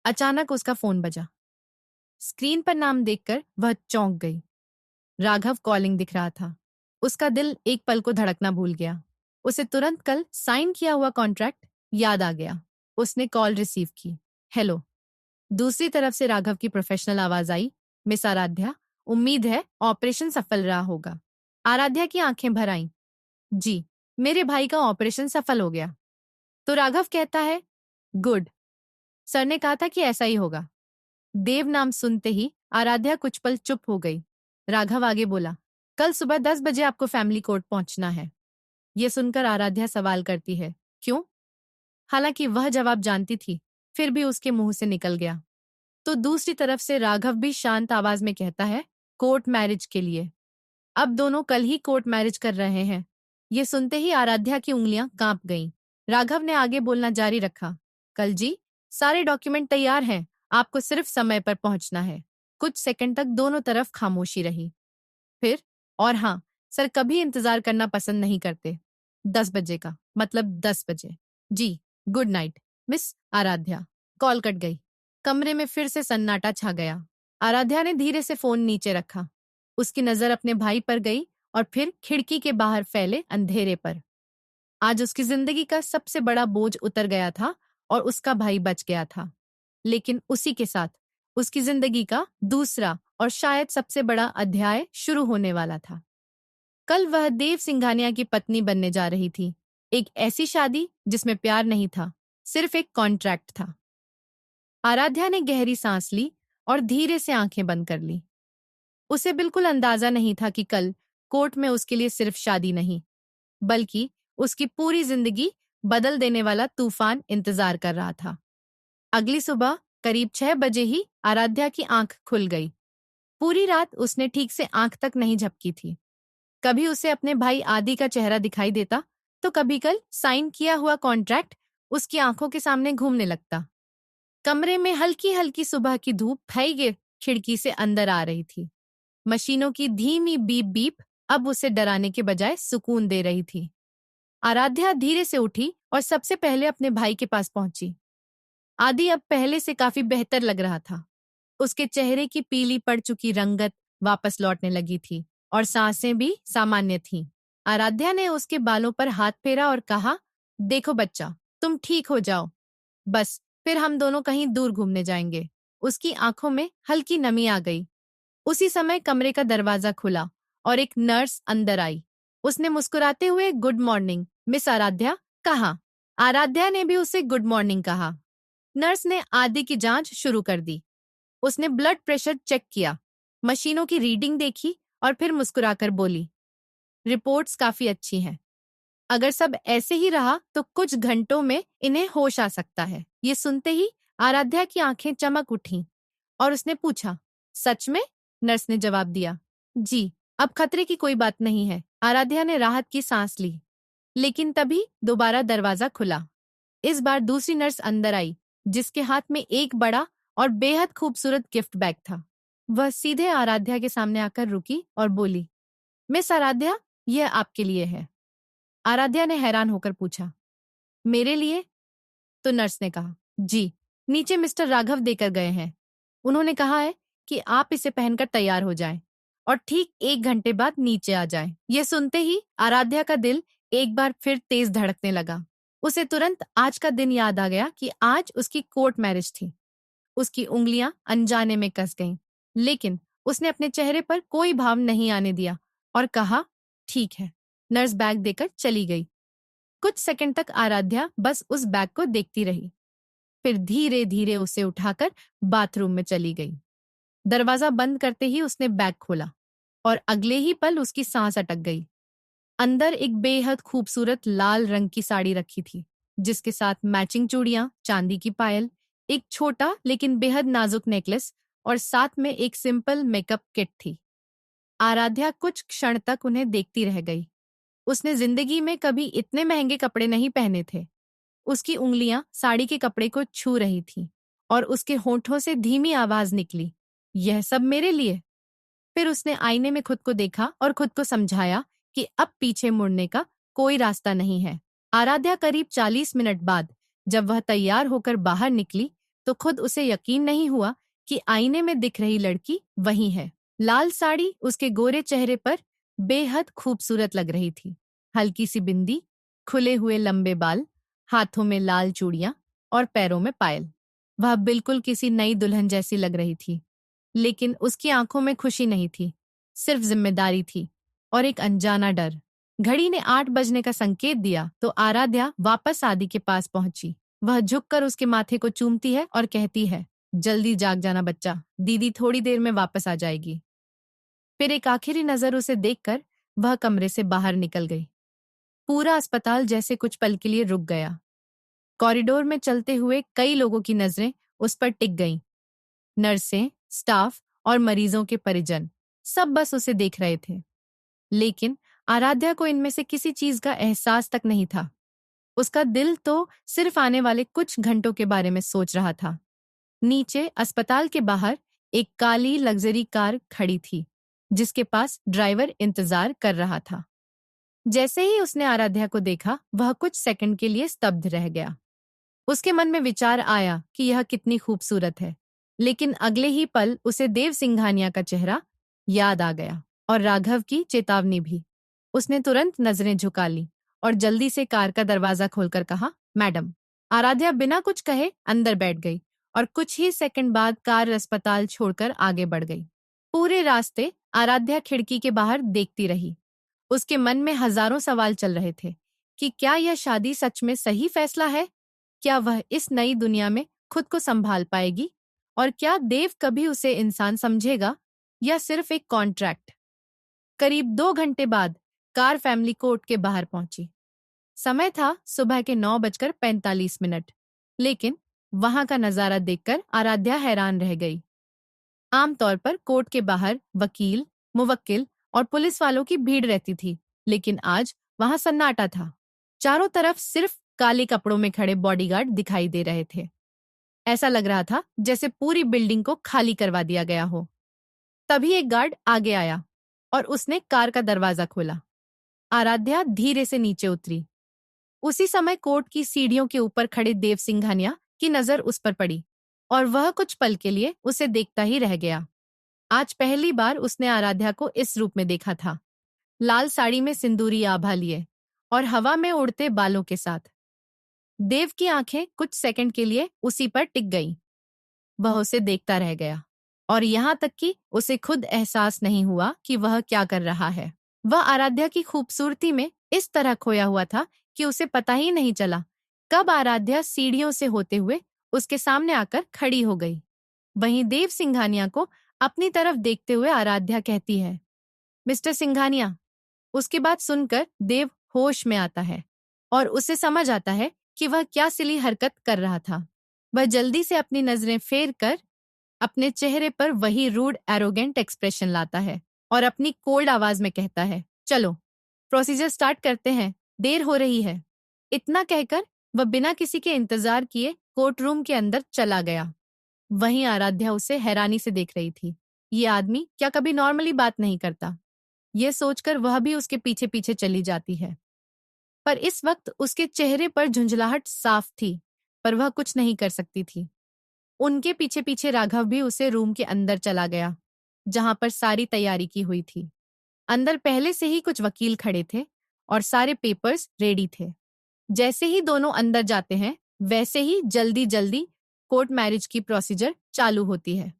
अचानक उसका फोन बजा। स्क्रीन पर नाम देखकर वह चौंक गई। राघव कॉलिंग दिख रहा था। उसका दिल एक पल को धड़कना भूल गया। उसे तुरंत कल साइन किया हुआ कॉन्ट्रैक्ट याद आ गया। उसने कॉल रिसीव की। हेलो। दूसरी तरफ से राघव की प्रोफेशनल आवाज आई। मिस आराध्या, उम्मीद है ऑपरेशन सफल रहा होगा। आराध्या की आंखें भर आईं। जी, मेरे भाई का ऑपरेशन सफल हो गया। तो राघव कहता है, गुड। सर ने कहा था कि ऐसा ही होगा। देव नाम सुनते ही आराध्या कुछ पल चुप हो गई। राघव आगे बोला, कल सुबह 10 बजे आपको फैमिली कोर्ट पहुंचना है। यह सुनकर आराध्या सवाल करती है, क्यों? हालांकि वह जवाब जानती थी, फिर भी उसके मुंह से निकल गया। तो दूसरी तरफ से राघव भी शांत आवाज में कहता है, कोर्ट मैरिज के लिए। अब दोनों कल ही कोर्ट मैरिज कर रहे हैं। ये सुनते ही आराध्या की उंगलियां कांप गईं। राघव ने आगे बोलना जारी रखा, कल जी, सारे डॉक्यूमेंट तैयार हैं, आपको सिर्फ समय पर पहुंचना है। कुछ सेकंड तक दोनों तरफ खामोशी रही। फिर, और हाँ, सर कभी इंतजार करना पसंद नहीं करते। 10 बजे का मतलब 10 बजे। जी, good night miss Aaradhya. Call cut गई। कमरे में फिर से सन्नाटा छा गया। आराध्या ने धीरे से फोन नीचे रखा। उसकी नजर अपने भाई पर गई और फिर खिड़की के बाहर फैले अंधेरे पर। आज उसकी जिंदगी का सबसे बड़ा बोझ उतर गया था और उसका भाई बच गया था। लेकिन उसी के साथ उसकी जिंदगी का दूसरा और शायद सबसे बड़ा अध्याय शुरू होने वाला था। कल वह देव सिंघानिया की पत्नी बनने जा रही थी। एक ऐसी शादी जिसमें प्यार नहीं था, सिर्फ एक कॉन्ट्रैक्ट था। आराध्या ने गहरी सांस ली और धीरे से आंखें बंद कर ली। उसे बिल्कुल अंदाजा नहीं था कि कल कोर्ट में उसके लिए सिर्फ शादी नहीं, बल्कि उसकी पूरी जिंदगी बदल देने वाला तूफान इंतजार कर रहा था। अगली सुबह करीब 6 बजे ही आराध्या की आंख खुल गई। पूरी रात उसने ठीक से आंख तक नहीं झपकी थी। कभी उसे अपने भाई आदि का चेहरा दिखाई देता, तो कभी कल साइन किया हुआ कॉन्ट्रैक्ट उसकी आंखों के सामने घूमने लगता। कमरे में हल्की हल्की सुबह की धूप फैले खिड़की से अंदर आ रही थी। मशीनों की धीमी बीप बीप अब उसे डराने के बजाय सुकून दे रही थी। आराध्या धीरे से उठी और सबसे पहले अपने भाई के पास पहुंची। आदि अब पहले से काफी बेहतर लग रहा था। उसके चेहरे की पीली पड़ चुकी रंगत वापस लौटने लगी थी और सांसें भी सामान्य थीं। आराध्या ने उसके बालों पर हाथ फेरा और कहा, देखो बच्चा, तुम ठीक हो जाओ, बस फिर हम दोनों कहीं दूर घूमने जाएंगे। उसकी आंखों में हल्की नमी आ गई। उसी समय कमरे का दरवाजा खुला और एक नर्स अंदर आई। उसने मुस्कुराते हुए गुड मॉर्निंग मिस आराध्या कहा। आराध्या ने भी उसे गुड मॉर्निंग कहा। नर्स ने आदि की जांच शुरू कर दी। उसने ब्लड प्रेशर चेक किया, मशीनों की रीडिंग देखी और फिर मुस्कुराकर बोली, रिपोर्ट्स काफी अच्छी हैं। अगर सब ऐसे ही रहा तो कुछ घंटों में इन्हें होश आ सकता है। ये सुनते ही आराध्या की आंखें चमक उठीं और उसने पूछा, सच में? नर्स ने जवाब दिया, जी, अब खतरे की कोई बात नहीं है। आराध्या ने राहत की सांस ली। लेकिन तभी दोबारा दरवाजा खुला। इस बार दूसरी नर्स अंदर आई, जिसके हाथ में एक बड़ा और बेहद खूबसूरत गिफ्ट बैग था। वह सीधे आराध्या के सामने आकर रुकी और बोली, मिस आराध्या, यह आपके लिए है। आराध्या ने हैरान होकर पूछा, मेरे लिए? तो नर्स ने कहा, जी, नीचे मिस्टर राघव देकर गए हैं। उन्होंने कहा है कि आप इसे पहनकर तैयार हो जाएं और ठीक 1 घंटे बाद नीचे आ जाएं। यह सुनते ही आराध्या का दिल एक बार फिर तेज धड़कने लगा। उसे तुरंत आज का दिन याद आ गया कि आज उसकी कोर्ट मैरिज थी। उसकी उंगलियां अनजाने में कस गईं, लेकिन उसने अपने चेहरे पर कोई भाव नहीं आने दिया और कहा, ठीक है। नर्स बैग देकर चली गई। कुछ सेकंड तक आराध्या बस उस बैग को देखती रही, फिर धीरे धीरे उसे उठाकर बाथरूम में चली गई। दरवाजा बंद करते ही उसने बैग खोला और अगले ही पल उसकी सांस अटक गई। अंदर एक बेहद खूबसूरत लाल रंग की साड़ी रखी थी, जिसके साथ मैचिंग चूड़ियां, चांदी की पायल, एक छोटा लेकिन बेहद नाजुक नेकलेस और साथ में एक सिंपल मेकअप किट थी। आराध्या कुछ क्षण तक उन्हें देखती रह गई। उसने जिंदगी में कभी इतने महंगे कपड़े नहीं पहने थे। उसकी उंगलियां साड़ी के कपड़े को छू रही थीं और उसके होठों से धीमी आवाज निकली, यह सब मेरे लिए। फिर उसने आईने में खुद को देखा और खुद को समझाया कि अब पीछे मुड़ने का कोई रास्ता नहीं है। आराध्या करीब 40 मिनट बाद जब वह तैयार होकर बाहर निकली तो खुद उसे यकीन नहीं हुआ कि आईने में दिख रही लड़की वही है। लाल साड़ी उसके गोरे चेहरे पर बेहद खूबसूरत लग रही थी। हल्की सी बिंदी, खुले हुए लंबे बाल, हाथों में लाल चूड़ियां और पैरों में पायल। वह बिल्कुल किसी नई दुल्हन जैसी लग रही थी। लेकिन उसकी आंखों में खुशी नहीं थी, सिर्फ जिम्मेदारी थी और एक अनजाना डर। घड़ी ने 8 बजने का संकेत दिया तो आराध्या वापस आदि के पास पहुंची। वह झुककर उसके माथे को चूमती है और कहती है, जल्दी जाग जाना बच्चा, दीदी थोड़ी देर में वापस आ जाएगी। फिर एक आखिरी नजर उसे देखकर वह कमरे से बाहर निकल गई। पूरा अस्पताल जैसे कुछ पल के लिए रुक गया। कॉरिडोर में चलते हुए कई लोगों की नजरें उस पर टिक गईं। नर्सें, स्टाफ और मरीजों के परिजन सब बस उसे देख रहे थे। लेकिन आराध्या को इनमें से किसी चीज का एहसास तक नहीं था। उसका दिल तो सिर्फ आने वाले कुछ घंटों के बारे में सोच रहा था। नीचे अस्पताल के बाहर एक काली लग्जरी कार खड़ी थी, जिसके पास ड्राइवर इंतजार कर रहा था। जैसे ही उसने आराध्या को देखा, वह कुछ सेकंड के लिए स्तब्ध रह गया। उसके मन में विचार आया कि यह कितनी खूबसूरत है, लेकिन अगले ही पल उसे देव सिंघानिया का चेहरा याद आ गया और राघव की चेतावनी भी। उसने तुरंत नजरें झुका ली और जल्दी से कार का दरवाजा खोलकर कहा, मैडम। आराध्या बिना कुछ कहे अंदर बैठ गई और कुछ ही सेकंड बाद कार अस्पताल छोड़कर आगे बढ़ गई। पूरे रास्ते आराध्या खिड़की के बाहर देखती रही। उसके मन में हजारों सवाल चल रहे थे कि क्या यह शादी सच में सही फैसला है? क्या वह इस नई दुनिया में खुद को संभाल पाएगी? और क्या देव कभी उसे इंसान समझेगा या सिर्फ एक कॉन्ट्रैक्ट? करीब 2 घंटे बाद कार फैमिली कोर्ट के बाहर पहुंची। समय था सुबह के 9:45। लेकिन वहां का नजारा देखकर आराध्या हैरान रह गई। आमतौर पर कोर्ट के बाहर वकील, मुवक्किल और पुलिस वालों की भीड़ रहती थी, लेकिन आज वहां सन्नाटा था। चारों तरफ सिर्फ काले कपड़ों में खड़े बॉडीगार्ड दिखाई दे रहे थे। ऐसा लग रहा था जैसे पूरी बिल्डिंग को खाली करवा दिया गया हो। तभी एक गार्ड आगे आया और उसने कार का दरवाजा खोला। आराध्या धीरे से नीचे उतरी। उसी समय कोर्ट की सीढ़ियों के ऊपर खड़े देव सिंघानिया की नजर उस पर पड़ी और वह कुछ पल के लिए उसे देखता ही रह गया। आज पहली बार उसने आराध्या को इस रूप में देखा था, लाल साड़ी में सिंदूरी आभा लिए और हवा में उड़ते बालों के साथ। देव की आंखें कुछ सेकंड के लिए उसी पर टिक गईं। वह उसे देखता रह गया और यहाँ तक कि उसे खुद एहसास नहीं हुआ कि वह क्या कर रहा है। वह आराध्या की खूबसूरती में इस तरह खोया हुआ था कि उसे पता ही नहीं चला कब आराध्या सीढ़ियों से होते हुए उसके सामने आकर खड़ी हो गई। वहीं देव सिंघानिया को अपनी तरफ देखते हुए आराध्या कहती है, मिस्टर सिंघानिया। उसकी बात सुनकर देव होश में आता है और उसे समझ आता है कि वह क्या सिली हरकत कर रहा था। वह जल्दी से अपनी नजरें फेर कर अपने चेहरे पर वही रूड एरोगेंट एक्सप्रेशन लाता है और अपनी कोल्ड आवाज में कहता है, चलो प्रोसीजर स्टार्ट करते हैं, देर हो रही है। इतना कहकर वह बिना किसी के इंतजार किए कोर्ट रूम के अंदर चला गया। वहीं आराध्या उसे हैरानी से देख रही थी। ये आदमी क्या कभी नॉर्मली बात नहीं करता? ये सोचकर वह भी उसके पीछे पीछे चली जाती है। पर इस वक्त उसके चेहरे पर झुंझलाहट साफ थी, पर वह कुछ नहीं कर सकती थी। उनके पीछे पीछे राघव भी उसे रूम के अंदर चला गया, जहां पर सारी तैयारी की हुई थी। अंदर पहले से ही कुछ वकील खड़े थे और सारे पेपर्स रेडी थे। जैसे ही दोनों अंदर जाते हैं, वैसे ही जल्दी जल्दी कोर्ट मैरिज की प्रोसीजर चालू होती है।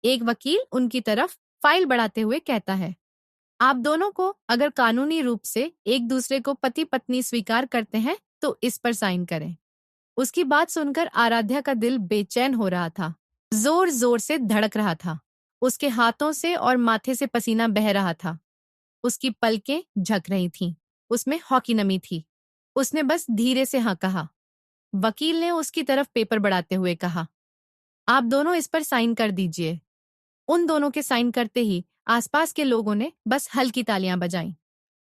एक वकील उनकी तरफ फाइल बढ़ाते हुए कहता है, आप दोनों को अगर कानूनी रूप से एक दूसरे को पति पत्नी स्वीकार करते हैं तो इस पर साइन करें। उसकी बात सुनकर आराध्या का दिल बेचैन हो रहा था, जोर जोर से धड़क रहा था। उसके हाथों से और माथे से पसीना बह रहा था। उसकी पलकें झक रही थीं, उसमें हॉकी नमी थी। उसने बस धीरे से हाँ कहा। वकील ने उसकी तरफ पेपर बढ़ाते हुए कहा, आप दोनों इस पर साइन कर दीजिए। उन दोनों के साइन करते ही आसपास के लोगों ने बस हल्की तालियां बजाईं।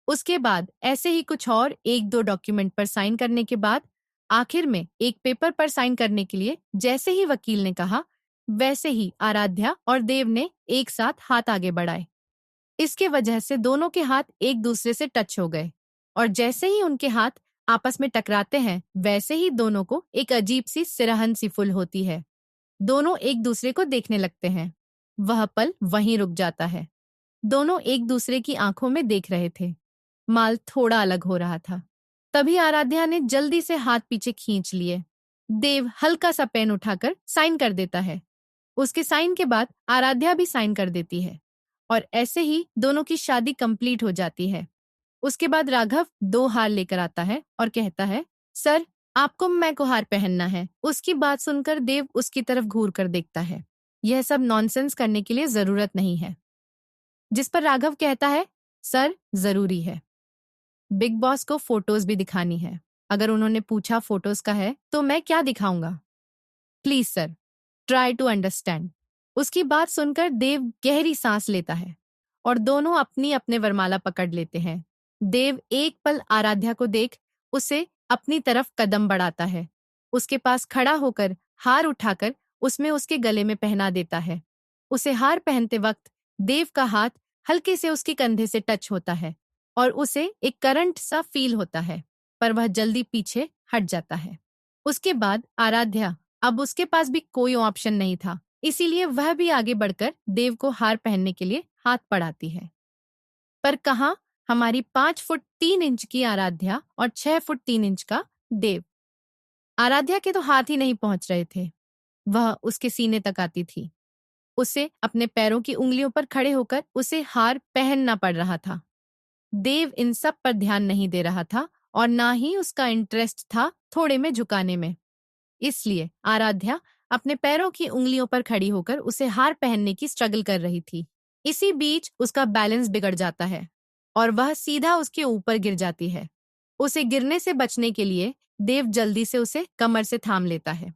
उसके बाद ऐसे ही कुछ और 1-2 डॉक्यूमेंट पर साइन करने के बाद आखिर में एक पेपर पर साइन करने के लिए जैसे ही वकील ने कहा, वैसे ही आराध्या और देव ने एक साथ हाथ आगे बढ़ाए। इसके वजह से दोनों के हाथ एक दूसरे से टच हो गए और जैसे ही उनके हाथ आपस में टकराते हैं, वैसे ही दोनों को एक अजीब सी सिरहन सी फुल होती है। दोनों एक दूसरे को देखने लगते हैं। वह पल वहीं रुक जाता है। दोनों एक दूसरे की आंखों में देख रहे थे। माल थोड़ा अलग हो रहा था। तभी आराध्या ने जल्दी से हाथ पीछे खींच लिए। देव हल्का सा पेन उठाकर साइन कर देता है। उसके साइन के बाद आराध्या भी साइन कर देती है और ऐसे ही दोनों की शादी कंप्लीट हो जाती है। उसके बाद राघव 2 हार लेकर आता है और कहता है, सर, आपको मैं को हार पहनना है। उसकी बात सुनकर देव उसकी तरफ घूर कर देखता है। यह सब नॉनसेंस करने के लिए जरूरत नहीं है। जिस पर राघव कहता है, सर, जरूरी है। बिग बॉस को फोटोज भी दिखानी है। अगर उन्होंने पूछा फोटोज का है तो मैं क्या दिखाऊंगा? Please sir, try to understand. उसकी बात सुनकर देव गहरी सांस लेता है और दोनों अपनी अपने वरमाला पकड़ लेते हैं। देव एक पल आराध्या को देख उसे अपनी तरफ कदम बढ़ाता है। उसके पास खड़ा होकर हार उठाकर उसमें उसके गले में पहना देता है। उसे हार पहनते वक्त देव का हाथ हल्के से उसके कंधे से टच होता है और उसे एक करंट सा फील होता है, पर वह जल्दी पीछे हट जाता है। उसके बाद आराध्या, अब उसके पास भी कोई ऑप्शन नहीं था, इसीलिए वह भी आगे बढ़कर देव को हार पहनने के लिए हाथ बढ़ाती है। पर कहाँ, हमारी 5 फुट 3 इंच की आराध्या और 6 फुट 3 इंच का देव। आराध्या के तो हाथ ही नहीं पहुंच रहे थे। वह उसके सीने तक आती थी। उसे अपने पैरों की उंगलियों पर खड़े होकर उसे हार पहनना पड़ रहा था। देव इन सब पर ध्यान नहीं दे रहा था और ना ही उसका इंटरेस्ट था थोड़े में झुकाने में। इसलिए आराध्या अपने पैरों की उंगलियों पर खड़ी होकर उसे हार पहनने की स्ट्रगल कर रही थी। इसी बीच उसका बैलेंस बिगड़ जाता है और वह सीधा उसके ऊपर गिर जाती है। उसे गिरने से बचने के लिए देव जल्दी से उसे कमर से थाम लेता है।